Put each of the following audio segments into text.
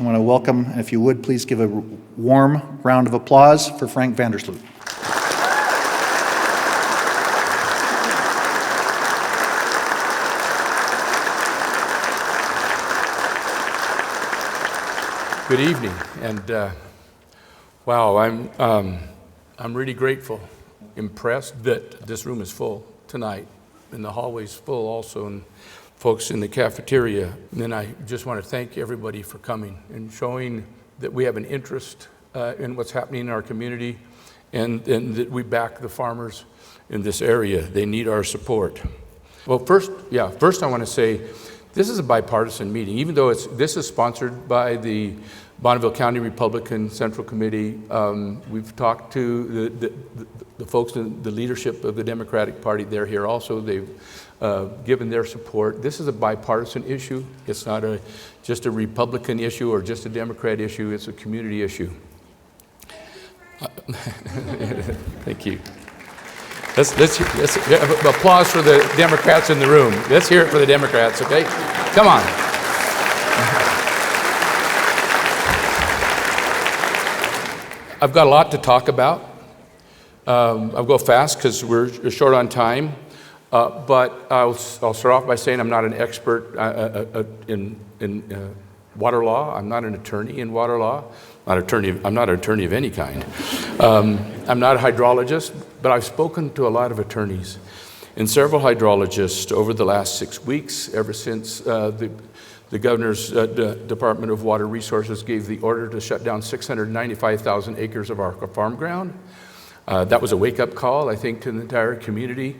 want to welcome, if you would, please give a warm round of applause for Frank VanderSloot. Good evening, and wow, I'm really grateful, impressed that this room is full tonight, and the hallway's full also, and folks in the cafeteria. And then I just want to thank everybody for coming and showing that we have an interest in what's happening in our community, and that we back the farmers in this area. They need our support. Well, first I want to say this is a bipartisan meeting, even though this is sponsored by the Bonneville County Republican Central Committee. We've talked to the folks in the leadership of the Democratic Party. They're here also. They've given their support. This is a bipartisan issue. It's not just a Republican issue or just a Democrat issue. It's a community issue. Thank you. Let's applause for the Democrats in the room. Let's hear it for the Democrats, okay? Come on. I've got a lot to talk about. I'll go fast because we're short on time. But I'll start off by saying I'm not an expert in water law. I'm not an attorney in water law. I'm not an attorney of any kind. I'm not a hydrologist, but I've spoken to a lot of attorneys and several hydrologists over the last 6 weeks, ever since the governor's Department of Water Resources gave the order to shut down 695,000 acres of our farm ground. That was a wake-up call, I think, to the entire community.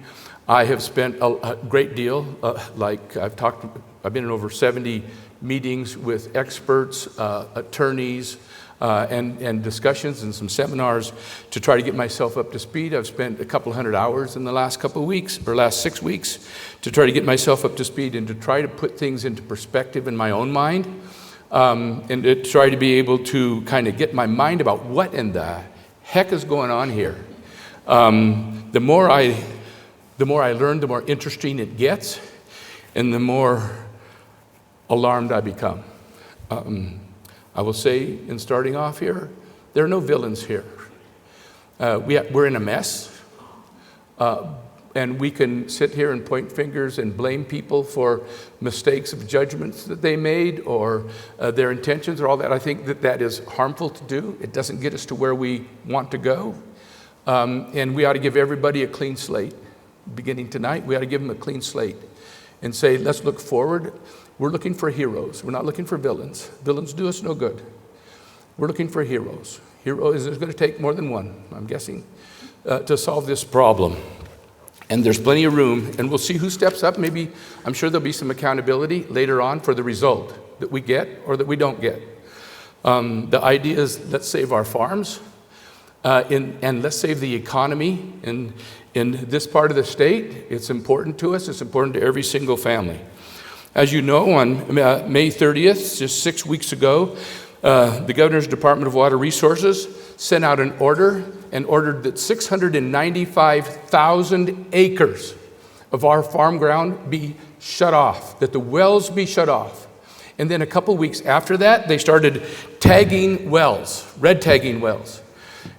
I have spent a great deal, I've been in over 70 meetings with experts, attorneys, and discussions and some seminars to try to get myself up to speed. I've spent a couple hundred hours in the last couple of weeks, or last 6 weeks, to try to get myself up to speed and to try to put things into perspective in my own mind, and to try to be able to kind of get my mind about what in the heck is going on here. The more I learn, the more interesting it gets, and the more alarmed I become. I will say, in starting off here, there are no villains here. We're in a mess, and we can sit here and point fingers and blame people for mistakes of judgments that they made or their intentions or all that. I think that is harmful to do. It doesn't get us to where we want to go, and we ought to give everybody a clean slate. Beginning tonight, we ought to give them a clean slate and say, let's look forward. We're looking for heroes. We're not looking for villains. Villains do us no good. We're looking for heroes. Heroes is going to take more than one, I'm guessing, to solve this problem. And there's plenty of room, and we'll see who steps up. Maybe, I'm sure there'll be some accountability later on for the result that we get or that we don't get. The idea is, let's save our farms, and let's save the economy in this part of the state. It's important to us. It's important to every single family. As you know, on May 30th, just 6 weeks ago, the Governor's Department of Water Resources sent out an order and ordered that 695,000 acres of our farm ground be shut off, that the wells be shut off. And then a couple weeks after that, they started tagging wells, red tagging wells.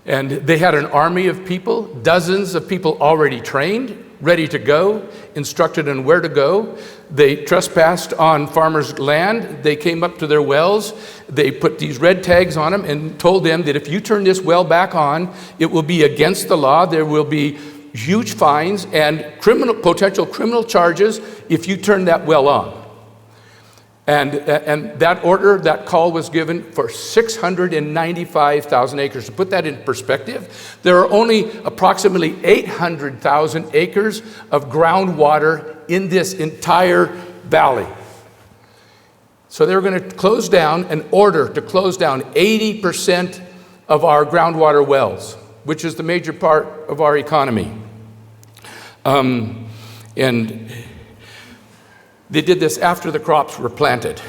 And they had an army of people, dozens of people already trained, ready to go, instructed on where to go. They trespassed on farmers' land. They came up to their wells. They put these red tags on them and told them that if you turn this well back on, it will be against the law. There will be huge fines and potential criminal charges if you turn that well on. And that order, that call was given for 695,000 acres. To put that in perspective, there are only approximately 800,000 acres of groundwater in this entire valley. So they're going to close down, an order to close down 80% of our groundwater wells, which is the major part of our economy. And they did this after the crops were planted.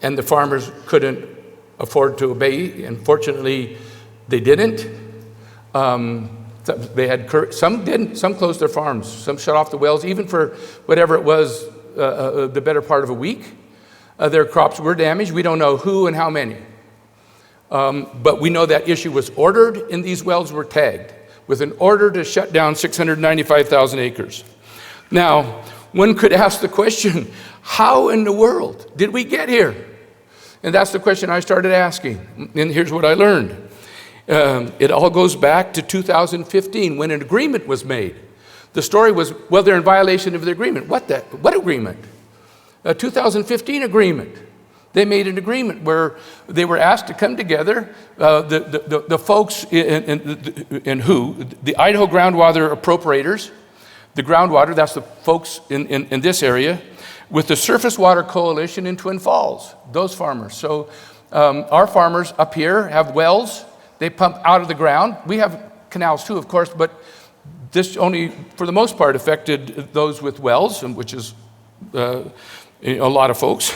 And the farmers couldn't afford to obey. Unfortunately, they didn't. They had some didn't. Some closed their farms. Some shut off the wells, even for whatever it was, the better part of a week. their crops were damaged. We don't know who and how many. But we know that issue was ordered and these wells were tagged with an order to shut down 695,000 acres. Now, one could ask the question, how in the world did we get here? And that's the question I started asking. And here's what I learned. It all goes back to 2015 when an agreement was made. The story was, well, they're in violation of the agreement. What agreement? A 2015 agreement. They made an agreement where they were asked to come together, the folks in who? The Idaho groundwater appropriators, the groundwater, that's the folks in this area, with the Surface Water Coalition in Twin Falls, those farmers. So our farmers up here have wells. They pump out of the ground. We have canals too, of course, but this only, for the most part, affected those with wells, which is a lot of folks.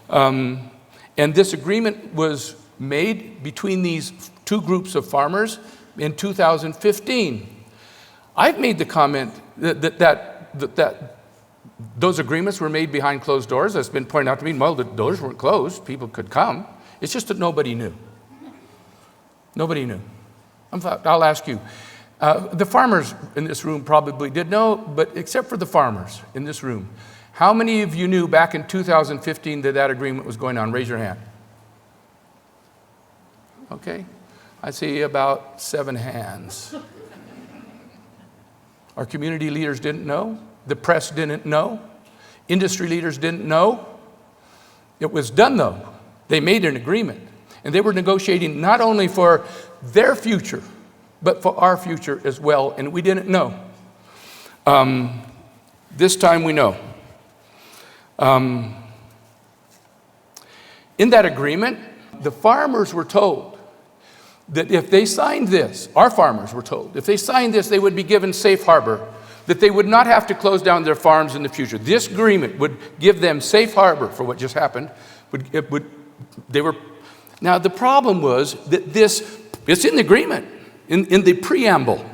And this agreement was made between these two groups of farmers in 2015. I've made the comment that those agreements were made behind closed doors. That's been pointed out to me. Well, the doors weren't closed. People could come. It's just that nobody knew. Nobody knew. In fact, I'll ask you. The farmers in this room probably did know, but except for the farmers in this room, how many of you knew back in 2015 that agreement was going on? Raise your hand. Okay. I see about 7 hands. Our community leaders didn't know. The press didn't know. Industry leaders didn't know. It was done, though. They made an agreement. And they were negotiating not only for their future, but for our future as well. And we didn't know. This time we know. In that agreement, the farmers were told that if they signed this, our farmers were told, if they signed this, they would be given safe harbor, that they would not have to close down their farms in the future. This agreement would give them safe harbor for what just happened. Now, the problem was that it's in the agreement, in the preamble,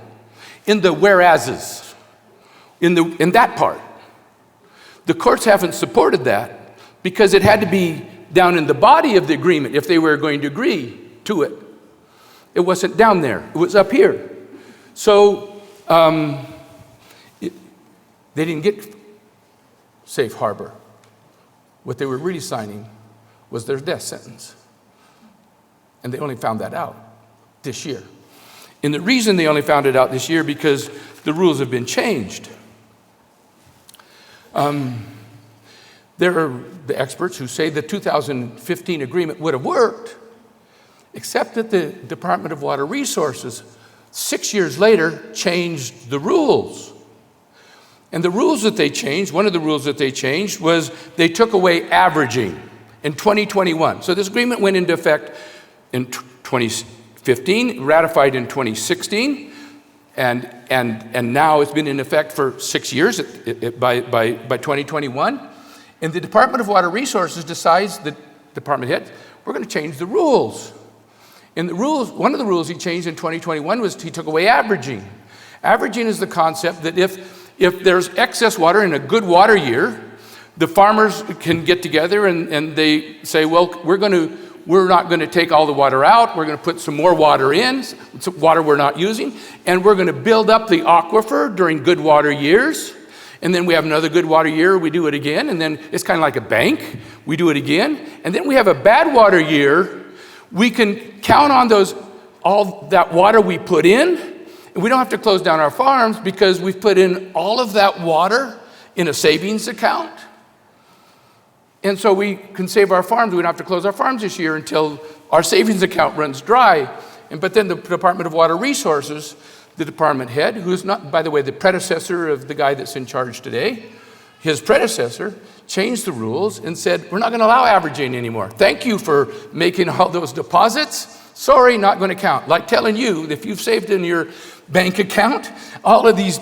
in the whereases, in that part. The courts haven't supported that because it had to be down in the body of the agreement if they were going to agree to it. It wasn't down there. It was up here. So they didn't get safe harbor. What they were really signing was their death sentence. And they only found that out this year. And the reason they only found it out this year because the rules have been changed. There are the experts who say the 2015 agreement would have worked, except that the Department of Water Resources, 6 years later, changed the rules. And the rules that they changed, one of the rules that they changed was they took away averaging in 2021. So this agreement went into effect in 2015, ratified in 2016, and now it's been in effect for 6 years by 2021. And the Department of Water Resources decides, the department head, we're going to change the rules. And the rules, one of the rules he changed in 2021 was he took away averaging. Averaging is the concept that if there's excess water in a good water year, the farmers can get together and they say, well, we're not going to take all the water out. We're going to put some more water in, some water we're not using, and we're going to build up the aquifer during good water years. And then we have another good water year, we do it again, and then it's kind of like a bank. We do it again. And then we have a bad water year. We can count on all that water we put in, and we don't have to close down our farms because we've put in all of that water in a savings account. And so we can save our farms. We don't have to close our farms this year until our savings account runs dry. But then the Department of Water Resources, the department head, who's not, by the way, the predecessor of the guy that's in charge today, his predecessor changed the rules and said, we're not going to allow averaging anymore. Thank you for making all those deposits. Sorry, not going to count. Like telling you, if you've saved in your bank account,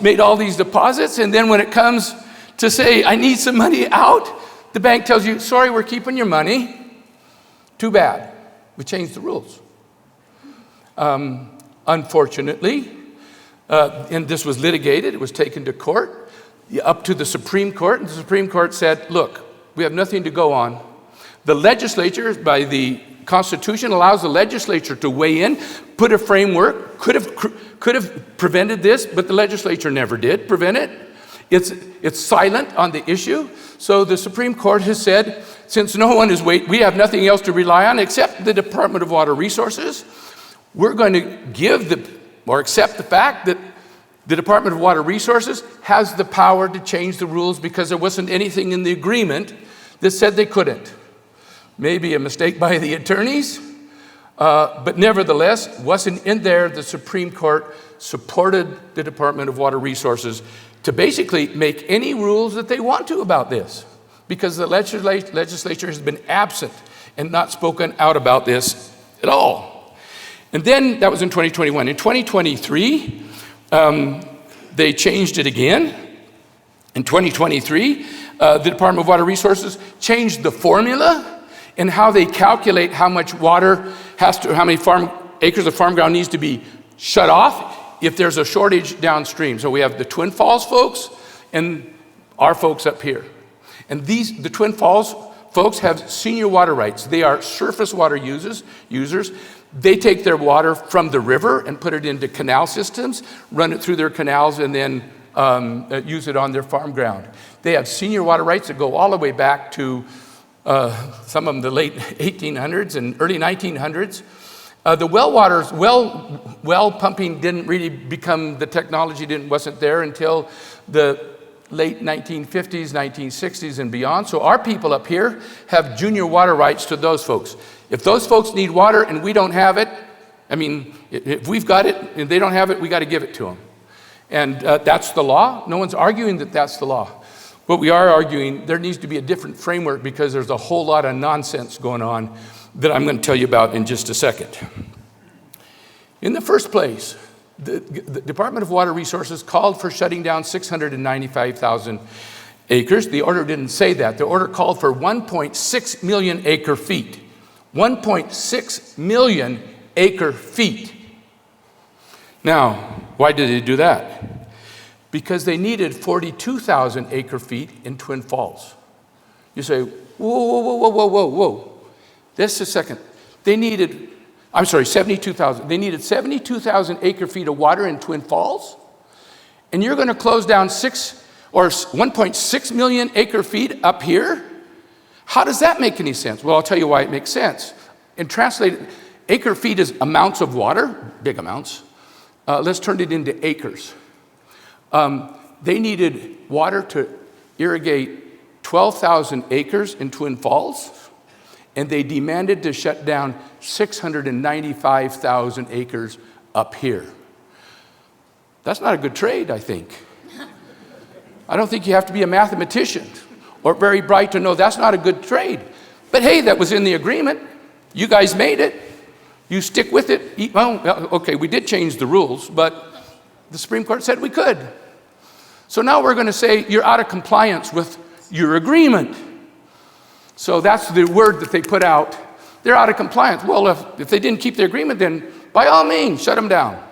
made all these deposits, and then when it comes to say, I need some money out, the bank tells you, sorry, we're keeping your money. Too bad. We changed the rules. Unfortunately, and this was litigated, it was taken to court, up to the Supreme Court, and the Supreme Court said, look, we have nothing to go on. The legislature, by the Constitution, allows the legislature to weigh in, put a framework, could have prevented this, but the legislature never did prevent it. It's silent on the issue. So the Supreme Court has said, since no one is we have nothing else to rely on except the Department of Water Resources, we're going to accept the fact that the Department of Water Resources has the power to change the rules because there wasn't anything in the agreement that said they couldn't. Maybe a mistake by the attorneys, but nevertheless, wasn't in there. The Supreme Court supported the Department of Water Resources to basically make any rules that they want to about this, because the legislature has been absent and not spoken out about this at all. And then, that was in 2021. In 2023, they changed it again. In 2023, the Department of Water Resources changed the formula and how they calculate how much water how many acres of farm ground needs to be shut off if there's a shortage downstream. So we have the Twin Falls folks and our folks up here. And the Twin Falls folks have senior water rights. They are surface water users. They take their water from the river and put it into canal systems, run it through their canals, and then use it on their farm ground. They have senior water rights that go all the way back to some of them the late 1800s and early 1900s. The well pumping didn't really become, the technology wasn't there until the late 1950s, 1960s and beyond. So our people up here have junior water rights to those folks. If those folks need water and we don't have it, I mean, if we've got it and they don't have it, we got to give it to them. And that's the law. No one's arguing that that's the law. But we are arguing there needs to be a different framework because there's a whole lot of nonsense going on that I'm going to tell you about in just a second. In the first place, the Department of Water Resources called for shutting down 695,000 acres. The order didn't say that. The order called for 1.6 million acre feet. 1.6 million acre feet. Now, why did they do that? Because they needed 42,000 acre feet in Twin Falls. You say, whoa. Just a second. They needed 72,000. They needed 72,000 acre feet of water in Twin Falls? And you're going to close down 1.6 million acre feet up here? How does that make any sense? Well, I'll tell you why it makes sense. And translated, acre feet is amounts of water, big amounts. Let's turn it into acres. They needed water to irrigate 12,000 acres in Twin Falls, and they demanded to shut down 695,000 acres up here. That's not a good trade, I think. I don't think you have to be a mathematician or very bright to know that's not a good trade. But hey, that was in the agreement. You guys made it. You stick with it. Well, okay, we did change the rules, but the Supreme Court said we could. So now we're going to say you're out of compliance with your agreement. So that's the word that they put out. They're out of compliance. Well, if they didn't keep the agreement, then by all means, shut them down.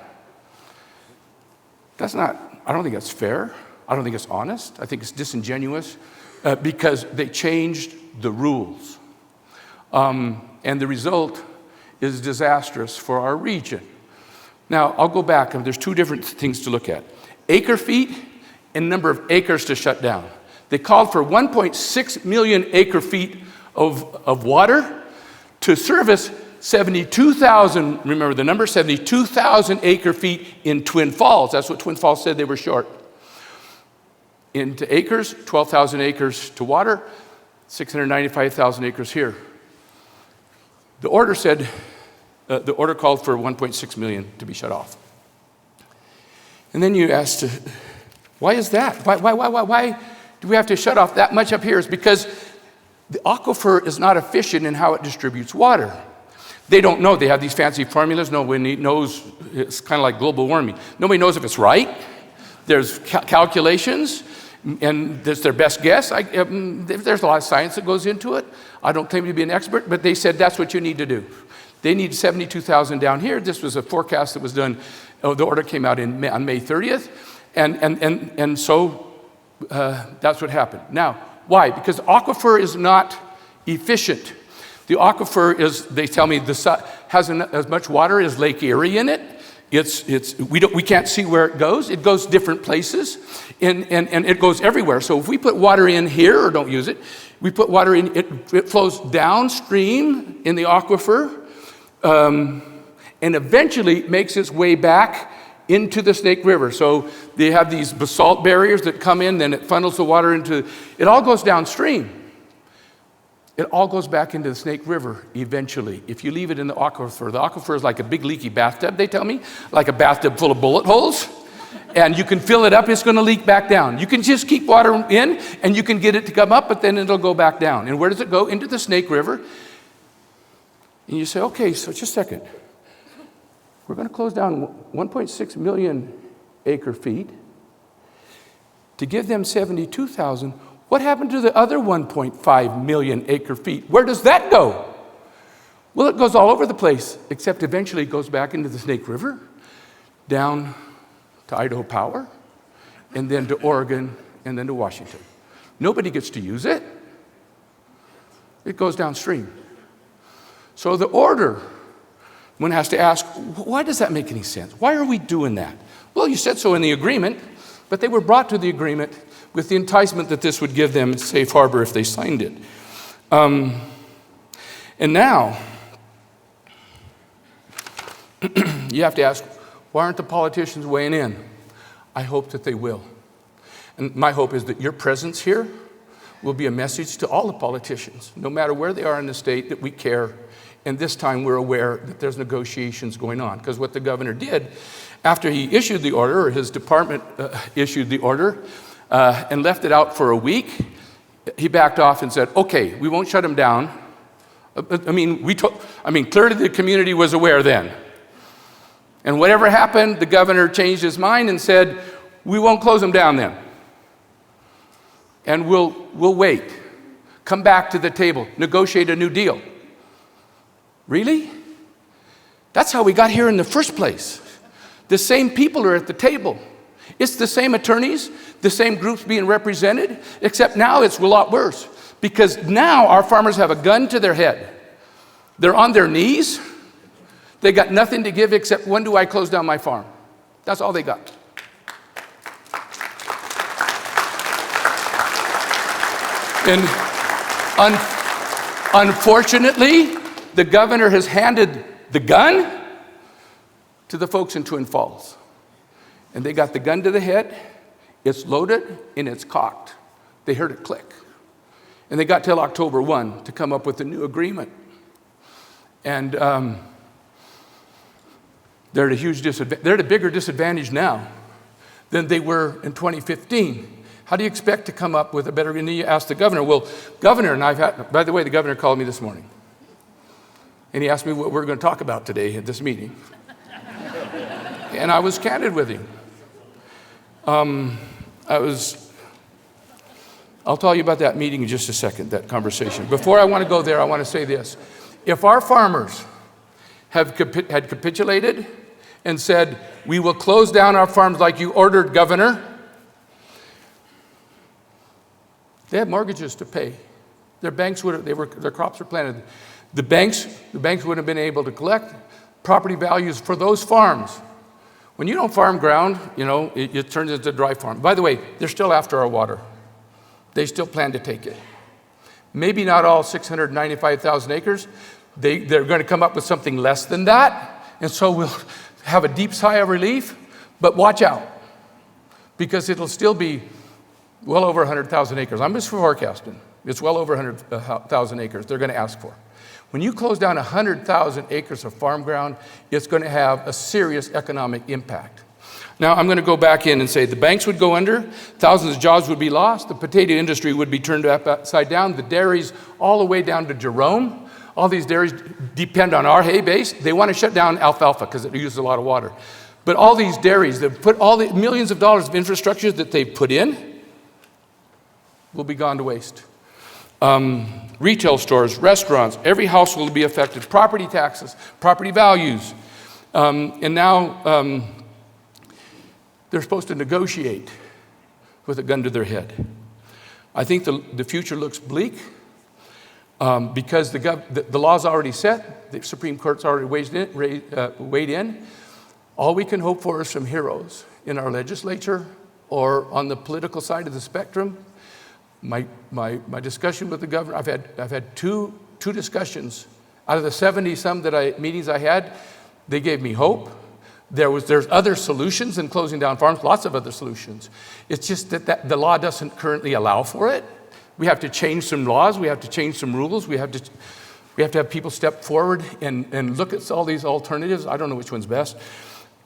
I don't think that's fair. I don't think it's honest. I think it's disingenuous because they changed the rules. And the result is disastrous for our region. Now, I'll go back, and there's two different things to look at. Acre feet and number of acres to shut down. They called for 1.6 million acre feet of water to service 72,000, remember the number, 72,000 acre feet in Twin Falls. That's what Twin Falls said they were short. Into acres, 12,000 acres to water, 695,000 acres here. The order called for 1.6 million to be shut off. And then you asked, why is that? Why do we have to shut off that much up here? It's because the aquifer is not efficient in how it distributes water. They don't know. They have these fancy formulas. Nobody knows. It's kind of like global warming. Nobody knows if it's right. There's calculations, and that's their best guess. There's a lot of science that goes into it. I don't claim to be an expert, but they said that's what you need to do. They need 72,000 down here. This was a forecast that was done. The order came out on May 30th, and so that's what happened. Now, why? Because aquifer is not efficient. The aquifer is, they tell me, has as much water as Lake Erie in it. We can't see where it goes. It goes different places, and it goes everywhere. So if we put water in here or don't use it, we put water in, it flows downstream in the aquifer, and eventually makes its way back into the Snake River. So they have these basalt barriers that come in, then it funnels the water into, it all goes downstream. It all goes back into the Snake River eventually. If you leave it in the aquifer is like a big leaky bathtub, they tell me, like a bathtub full of bullet holes. And you can fill it up, it's going to leak back down. You can just keep water in, and you can get it to come up, but then it'll go back down. And where does it go? Into the Snake River. And you say, okay, so just a second. We're going to close down 1.6 million acre feet to give them 72,000. What happened to the other 1.5 million acre feet? Where does that go? Well, it goes all over the place, except eventually it goes back into the Snake River, down to Idaho Power, and then to Oregon, and then to Washington. Nobody gets to use it. It goes downstream. So the order, one has to ask, why does that make any sense? Why are we doing that? Well, you said so in the agreement, but they were brought to the agreement with the enticement that this would give them safe harbor if they signed it. And now, you have to ask, why aren't the politicians weighing in? I hope that they will. And my hope is that your presence here will be a message to all the politicians, no matter where they are in the state, that we care. And this time we're aware that there's negotiations going on. Because what the governor did, after he issued the order, or his department issued the order, and left it out for a week, he backed off and said, okay, we won't shut them down. Clearly the community was aware then. And whatever happened, the governor changed his mind and said, we won't close them down then. And we'll wait. Come back to the table, negotiate a new deal. Really? That's how we got here in the first place. The same people are at the table. It's the same attorneys, the same groups being represented, except now it's a lot worse. Because now our farmers have a gun to their head. They're on their knees. They got nothing to give except, when do I close down my farm? That's all they got. And unfortunately, the governor has handed the gun to the folks in Twin Falls. And they got the gun to the head, it's loaded, and it's cocked. They heard it click. And they got till October 1 to come up with a new agreement. And they're at a huge disadvantage. They're at a bigger disadvantage now than they were in 2015. How do you expect to come up with a better, and you ask the governor, well, governor, and by the way, the governor called me this morning. And he asked me what we're going to talk about today at this meeting. And I was candid with him. I'll tell you about that meeting in just a second, that conversation. Before I want to go there, I want to say this. If our farmers had capitulated and said, we will close down our farms like you ordered, Governor, they had mortgages to pay. Their banks their crops were planted. The banks wouldn't have been able to collect property values for those farms. When you don't farm ground, it turns into a dry farm. By the way, they're still after our water. They still plan to take it. Maybe not all 695,000 acres. They're going to come up with something less than that. And so we'll have a deep sigh of relief. But watch out, because it'll still be well over 100,000 acres. I'm just forecasting. It's well over 100,000 acres they're going to ask for. When you close down 100,000 acres of farm ground, it's going to have a serious economic impact. Now, I'm going to go back in and say the banks would go under, thousands of jobs would be lost, the potato industry would be turned upside down, the dairies all the way down to Jerome. All these dairies depend on our hay base. They want to shut down alfalfa because it uses a lot of water. But all these dairies, they've put all the millions of dollars of infrastructure that they've put in will be gone to waste. Retail stores, restaurants, every house will be affected. Property taxes, property values. And now they're supposed to negotiate with a gun to their head. I think the future looks bleak. because the law's already set, the Supreme Court's already weighed in. All we can hope for is some heroes in our legislature or on the political side of the spectrum. My discussion with the governor, I've had two discussions out of the 70-some meetings I had. They gave me hope. There's other solutions than closing down farms, lots of other solutions. It's just that the law doesn't currently allow for it. We have to change some laws. We have to change some rules. We have to have people step forward and look at all these alternatives. I don't know which one's best,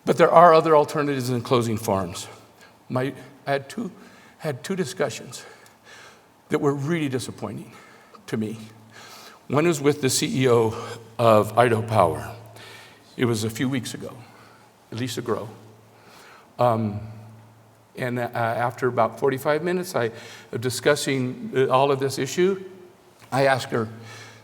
but there are other alternatives than closing farms. I had two discussions that were really disappointing to me. One was with the CEO of Idaho Power. It was a few weeks ago, Lisa Grow. And after about 45 minutes of discussing all of this issue, I asked her,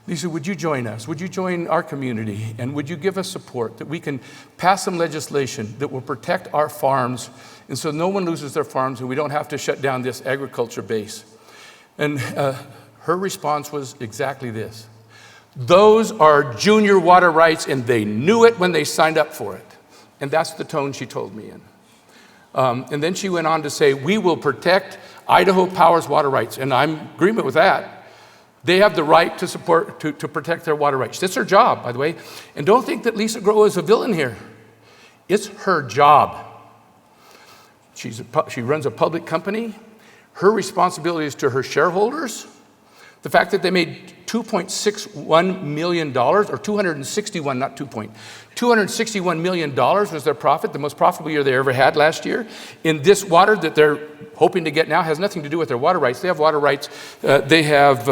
Lisa, would you join us? Would you join our community? And would you give us support that we can pass some legislation that will protect our farms and so no one loses their farms and we don't have to shut down this agriculture base? And her response was exactly this. Those are junior water rights and they knew it when they signed up for it. And that's the tone she told me in. And then she went on to say, we will protect Idaho Power's water rights. And I'm in agreement with that. They have the right to protect their water rights. That's her job, by the way. And don't think that Lisa Grow is a villain here. It's her job. She runs a public company. Her responsibility is to her shareholders. The fact that they made $2.61 million, or 261, not 2 point, $261 million was their profit, the most profitable year they ever had last year. In this water that they're hoping to get now has nothing to do with their water rights. They have water rights. They have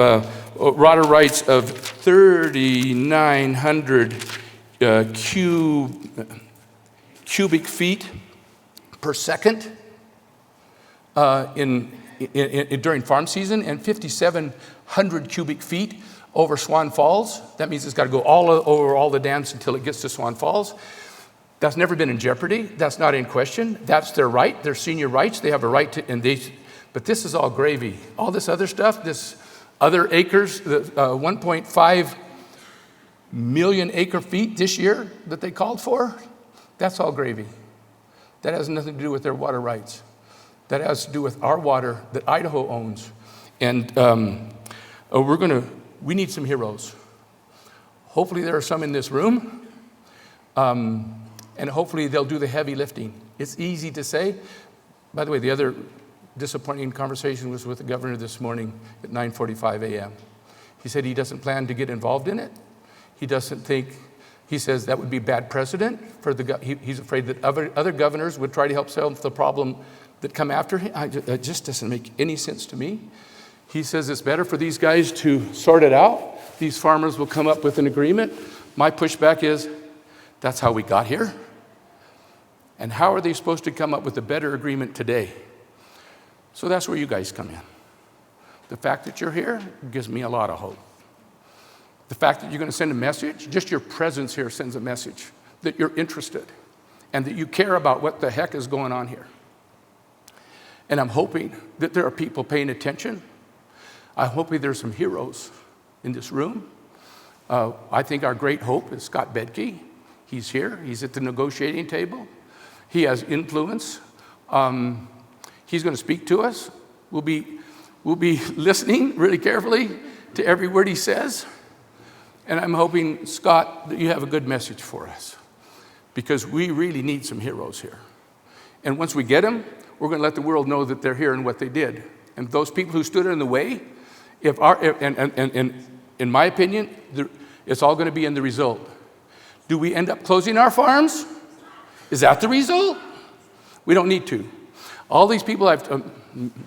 water rights of 3,900 cubic feet per second during farm season, and 5,700 cubic feet over Swan Falls. That means it's got to go over all the dams until it gets to Swan Falls. That's never been in jeopardy. That's not in question. That's their right, their senior rights. They have a right to, but this is all gravy. All this other stuff, this other acres, 1.5 million acre feet this year that they called for, that's all gravy. That has nothing to do with their water rights. That has to do with our water that Idaho owns. And we need some heroes. Hopefully there are some in this room, and hopefully they'll do the heavy lifting. It's easy to say. By the way, the other disappointing conversation was with the governor this morning at 9:45 a.m. He said he doesn't plan to get involved in it. He doesn't think, he says that would be bad precedent for he's afraid that other governors would try to help solve the problem that come after him. That just doesn't make any sense to me. He says it's better for these guys to sort it out. These farmers will come up with an agreement. My pushback is, that's how we got here. And how are they supposed to come up with a better agreement today? So that's where you guys come in. The fact that you're here gives me a lot of hope. The fact that you're going to send a message, just your presence here sends a message that you're interested and that you care about what the heck is going on here. And I'm hoping that there are people paying attention. I'm hoping there's some heroes in this room. I think our great hope is Scott Bedke. He's here. He's at the negotiating table. He has influence. He's going to speak to us. We'll be listening really carefully to every word he says. And I'm hoping, Scott, that you have a good message for us, because we really need some heroes here. And once we get them, we're going to let the world know that they're here and what they did. And those people who stood in the way, in my opinion, it's all going to be in the result. Do we end up closing our farms? Is that the result? We don't need to. All these people,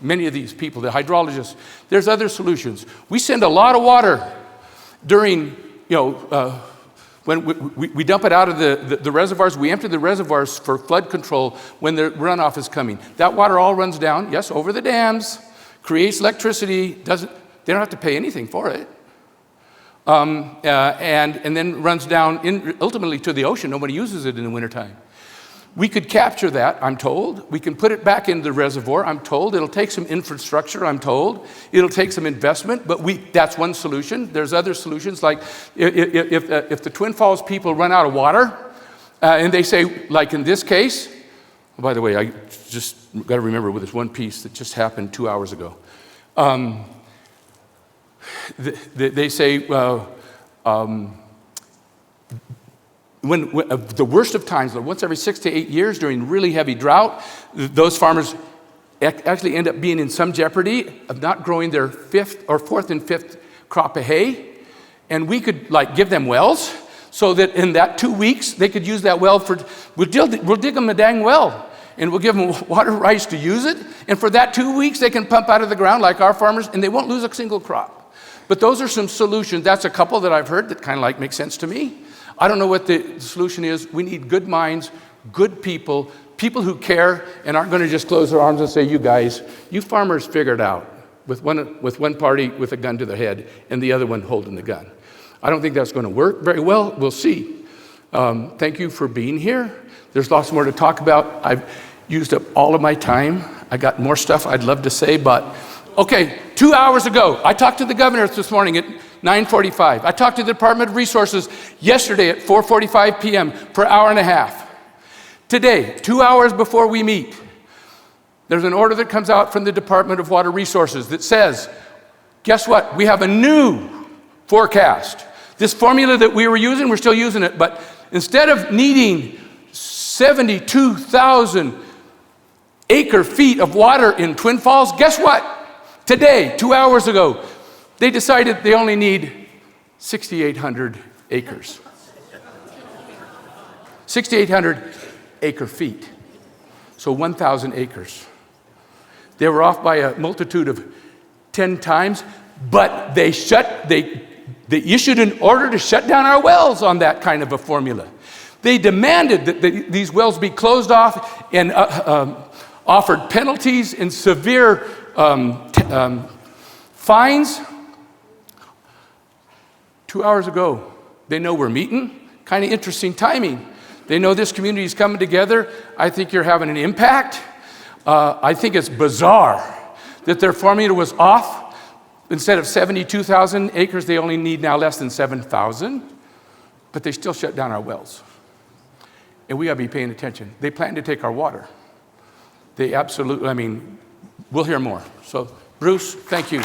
many of these people, the hydrologists, there's other solutions. We send a lot of water during, when we dump it out of the reservoirs. We empty the reservoirs for flood control when the runoff is coming. That water all runs down, yes, over the dams, creates electricity. They don't have to pay anything for it. And then runs down ultimately to the ocean. Nobody uses it in the wintertime. We could capture that, I'm told. We can put it back into the reservoir, I'm told. It'll take some infrastructure, I'm told. It'll take some investment, but that's one solution. There's other solutions, like if the Twin Falls people run out of water, and they say, like in this case, oh, by the way, I just got to remember with this one piece that just happened 2 hours ago. They say, when the worst of times, once every 6 to 8 years during really heavy drought, those farmers actually end up being in some jeopardy of not growing their fourth and fifth crop of hay. And we could give them wells so that in that 2 weeks, they could use that well we'll dig them a dang well. And we'll give them water rights to use it. And for that 2 weeks, they can pump out of the ground like our farmers, and they won't lose a single crop. But those are some solutions. That's a couple that I've heard that kind of make sense to me. I don't know what the solution is. We need good minds, good people who care and aren't going to just close their arms and say, you guys, you farmers figure it out, with one party with a gun to their head and the other one holding the gun. I don't think that's going to work very well. We'll see. Thank you for being here. There's lots more to talk about. I've used up all of my time. I got more stuff I'd love to say, but okay, 2 hours ago, I talked to the governor this morning at 9:45. I talked to the Department of Resources yesterday at 4:45 p.m. for an hour and a half. Today, 2 hours before we meet, there's an order that comes out from the Department of Water Resources that says, guess what? We have a new forecast. This formula that we were using, we're still using it, but instead of needing 72,000 acre feet of water in Twin Falls, guess what? Today, 2 hours ago, they decided they only need 6,800 acres. 6,800 acre feet. So 1,000 acres. They were off by a multitude of 10 times, but they issued an order to shut down our wells on that kind of a formula. They demanded that these wells be closed off and offered penalties and severe fines. 2 hours ago, they know we're meeting. Kind of interesting timing. They know this community is coming together. I think you're having an impact. I think it's bizarre that their formula was off. Instead of 72,000 acres, they only need now less than 7,000. But they still shut down our wells. And we got to be paying attention. They plan to take our water. They absolutely, we'll hear more. So, Bruce, thank you.